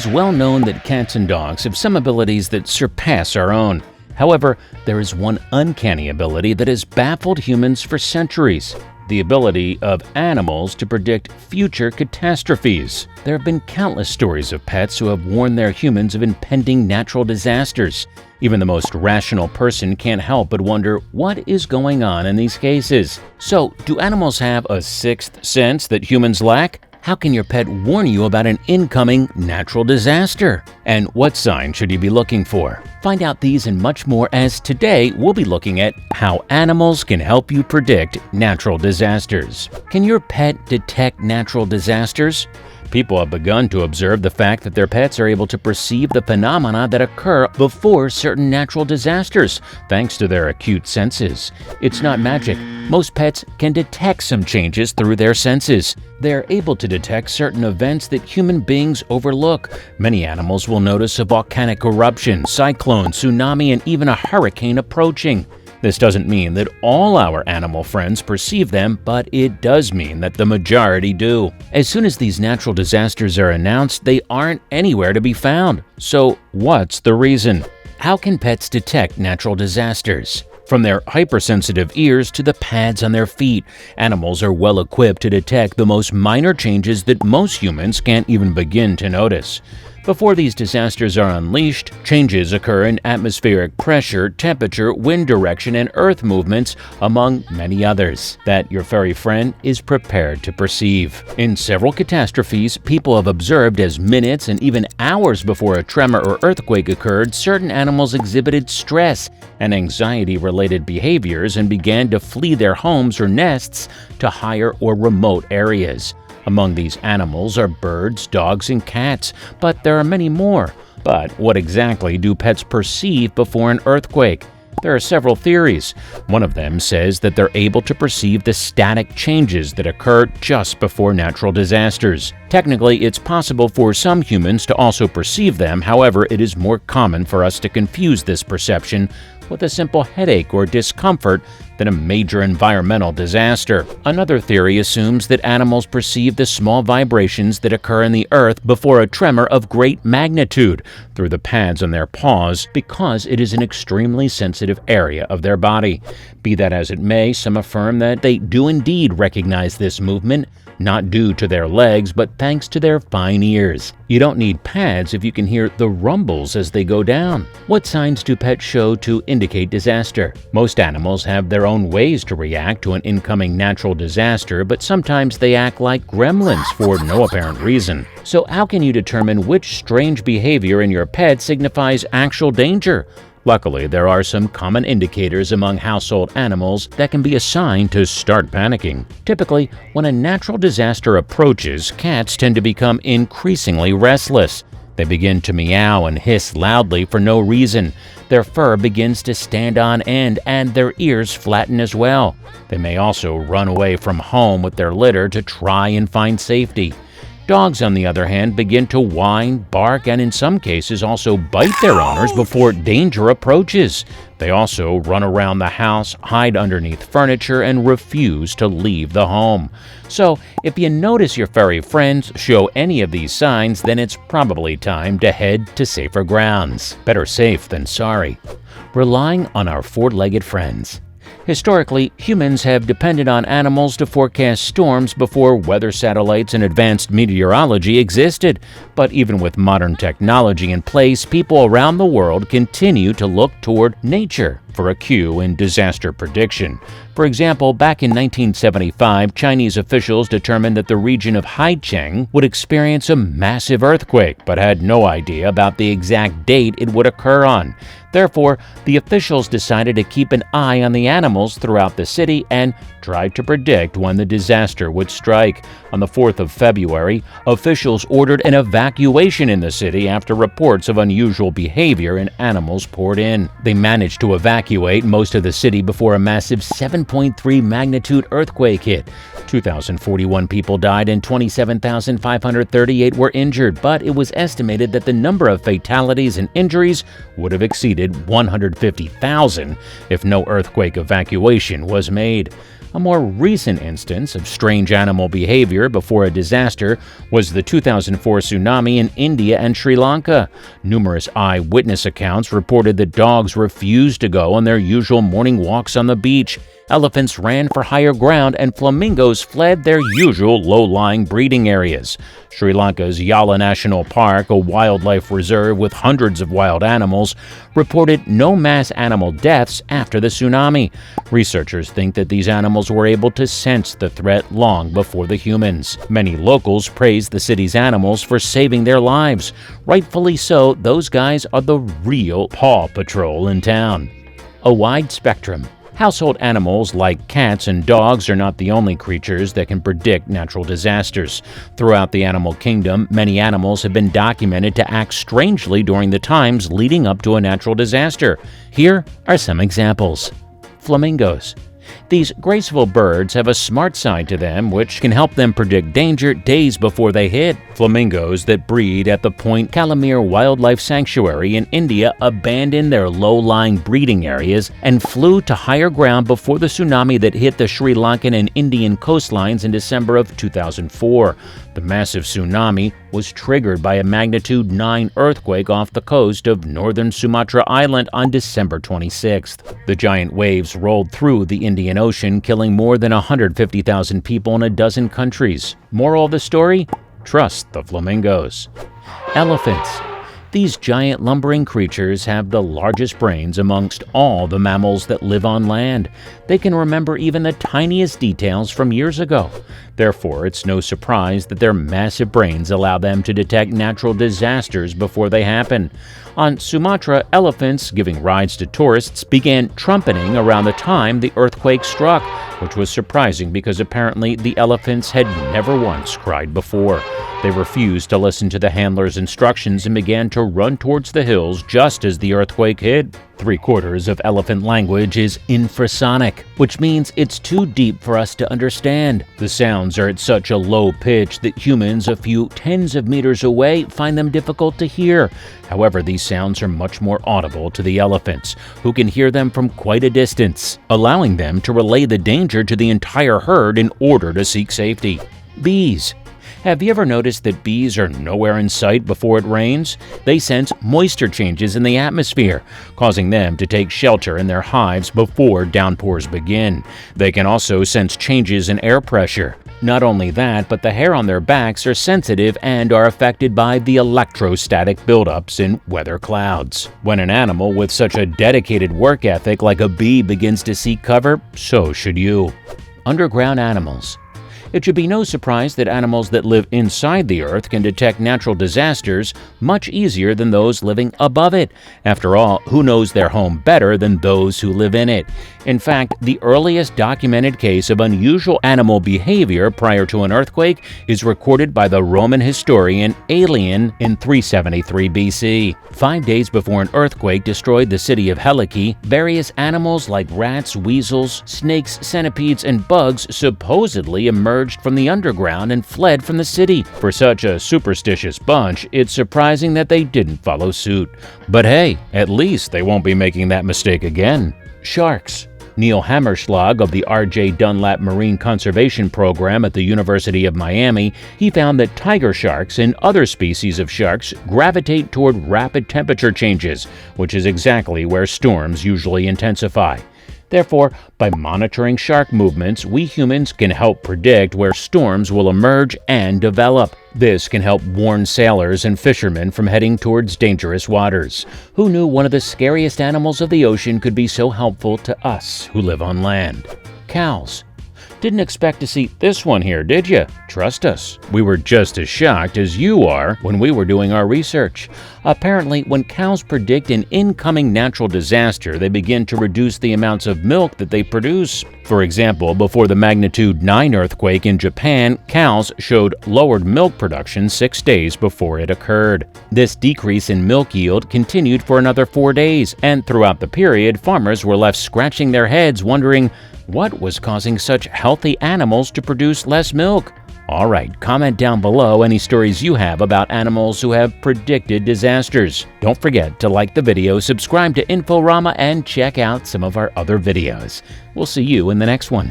It's well known that cats and dogs have some abilities that surpass our own. However, there is one uncanny ability that has baffled humans for centuries: the ability of animals to predict future catastrophes. There have been countless stories of pets who have warned their humans of impending natural disasters. Even the most rational person can't help but wonder what is going on in these cases. So, do animals have a sixth sense that humans lack? How can your pet warn you about an incoming natural disaster? And what sign should you be looking for? Find out these and much more, as today we'll be looking at how animals can help you predict natural disasters. Can your pet detect natural disasters? People have begun to observe the fact that their pets are able to perceive the phenomena that occur before certain natural disasters, thanks to their acute senses. It's not magic. Most pets can detect some changes through their senses. They're able to detect certain events that human beings overlook. Many animals will notice a volcanic eruption, cyclone, tsunami, and even a hurricane approaching. This doesn't mean that all our animal friends perceive them, but it does mean that the majority do. As soon as these natural disasters are announced, they aren't anywhere to be found. So, what's the reason? How can pets detect natural disasters? From their hypersensitive ears to the pads on their feet, animals are well equipped to detect the most minor changes that most humans can't even begin to notice. Before these disasters are unleashed, changes occur in atmospheric pressure, temperature, wind direction, and earth movements, among many others, that your furry friend is prepared to perceive. In several catastrophes, people have observed as minutes and even hours before a tremor or earthquake occurred, certain animals exhibited stress and anxiety-related behaviors and began to flee their homes or nests to higher or remote areas. Among these animals are birds, dogs, and cats, but there are many more. But what exactly do pets perceive before an earthquake? There are several theories. One of them says that they're able to perceive the static changes that occur just before natural disasters. Technically, it's possible for some humans to also perceive them. However, it is more common for us to confuse this perception with a simple headache or discomfort than a major environmental disaster. Another theory assumes that animals perceive the small vibrations that occur in the earth before a tremor of great magnitude through the pads on their paws, because it is an extremely sensitive area of their body. Be that as it may, some affirm that they do indeed recognize this movement, not due to their legs, but thanks to their fine ears. You don't need pads if you can hear the rumbles as they go down. What signs do pets show to indicate disaster? Most animals have their own ways to react to an incoming natural disaster, but sometimes they act like gremlins for no apparent reason. So how can you determine which strange behavior in your pet signifies actual danger? Luckily, there are some common indicators among household animals that can be a sign to start panicking. Typically, when a natural disaster approaches, cats tend to become increasingly restless. They begin to meow and hiss loudly for no reason. Their fur begins to stand on end and their ears flatten as well. They may also run away from home with their litter to try and find safety. Dogs, on the other hand, begin to whine, bark, and in some cases also bite their owners before danger approaches. They also run around the house, hide underneath furniture, and refuse to leave the home. So, if you notice your furry friends show any of these signs, then it's probably time to head to safer grounds. Better safe than sorry. Relying on our four-legged friends. Historically, humans have depended on animals to forecast storms before weather satellites and advanced meteorology existed. But even with modern technology in place, people around the world continue to look toward nature for a cue in disaster prediction. For example, back in 1975, Chinese officials determined that the region of Haicheng would experience a massive earthquake, but had no idea about the exact date it would occur on. Therefore, the officials decided to keep an eye on the animals throughout the city and tried to predict when the disaster would strike. On the 4th of February, officials ordered an evacuation in the city after reports of unusual behavior and animals poured in. They managed to evacuate most of the city before a massive 7.3 magnitude earthquake hit. 2,041 people died and 27,538 were injured, but it was estimated that the number of fatalities and injuries would have exceeded 150,000 if no earthquake evacuation was made. A more recent instance of strange animal behavior before a disaster was the 2004 tsunami in India and Sri Lanka. Numerous eyewitness accounts reported that dogs refused to go on their usual morning walks on the beach. Elephants ran for higher ground and flamingos fled their usual low-lying breeding areas. Sri Lanka's Yala National Park, a wildlife reserve with hundreds of wild animals, reported no mass animal deaths after the tsunami. Researchers think that these animals were able to sense the threat long before the humans. Many locals praise the city's animals for saving their lives. Rightfully so, those guys are the real Paw Patrol in town. A wide spectrum. Household animals like cats and dogs are not the only creatures that can predict natural disasters. Throughout the animal kingdom, many animals have been documented to act strangely during the times leading up to a natural disaster. Here are some examples. Flamingos. These graceful birds have a smart side to them which can help them predict danger days before they hit. Flamingos that breed at the Point Calamere Wildlife Sanctuary in India abandoned their low-lying breeding areas and flew to higher ground before the tsunami that hit the Sri Lankan and Indian coastlines in December of 2004. The massive tsunami was triggered by a magnitude 9 earthquake off the coast of northern Sumatra Island on December 26th. The giant waves rolled through the Indian Ocean, killing more than 150,000 people in a dozen countries. Moral of the story? Trust the flamingos. Elephants. These giant lumbering creatures have the largest brains amongst all the mammals that live on land. They can remember even the tiniest details from years ago. Therefore, it's no surprise that their massive brains allow them to detect natural disasters before they happen. On Sumatra, elephants giving rides to tourists began trumpeting around the time the earthquake struck, which was surprising because apparently the elephants had never once cried before. They refused to listen to the handler's instructions and began to run towards the hills just as the earthquake hit. 3/4 of elephant language is infrasonic, which means it's too deep for us to understand. The sounds are at such a low pitch that humans a few tens of meters away find them difficult to hear. However, these sounds are much more audible to the elephants, who can hear them from quite a distance, allowing them to relay the danger to the entire herd in order to seek safety. Bees. Have you ever noticed that bees are nowhere in sight before it rains? They sense moisture changes in the atmosphere, causing them to take shelter in their hives before downpours begin. They can also sense changes in air pressure. Not only that, but the hair on their backs are sensitive and are affected by the electrostatic buildups in weather clouds. When an animal with such a dedicated work ethic like a bee begins to seek cover, so should you. Underground animals. It should be no surprise that animals that live inside the Earth can detect natural disasters much easier than those living above it. After all, who knows their home better than those who live in it? In fact, the earliest documented case of unusual animal behavior prior to an earthquake is recorded by the Roman historian Aelian in 373 BC. 5 days before an earthquake destroyed the city of Helike, various animals like rats, weasels, snakes, centipedes, and bugs supposedly emerged from the underground and fled from the city. For such a superstitious bunch, it's surprising that they didn't follow suit. But hey, at least they won't be making that mistake again. Sharks. Neil Hammerschlag of the R.J. Dunlap Marine Conservation Program at the University of Miami, he found that tiger sharks and other species of sharks gravitate toward rapid temperature changes, which is exactly where storms usually intensify. Therefore, by monitoring shark movements, we humans can help predict where storms will emerge and develop. This can help warn sailors and fishermen from heading towards dangerous waters. Who knew one of the scariest animals of the ocean could be so helpful to us who live on land? Cows. Didn't expect to see this one here, did you? Trust us, we were just as shocked as you are when we were doing our research. Apparently, when cows predict an incoming natural disaster, they begin to reduce the amounts of milk that they produce. For example, before the magnitude 9 earthquake in Japan, cows showed lowered milk production 6 days before it occurred. This decrease in milk yield continued for another 4 days, and throughout the period, farmers were left scratching their heads wondering what was causing such healthy animals to produce less milk. Alright, comment down below any stories you have about animals who have predicted disasters. Don't forget to like the video, subscribe to INFORAMA, and check out some of our other videos. We'll see you in the next one.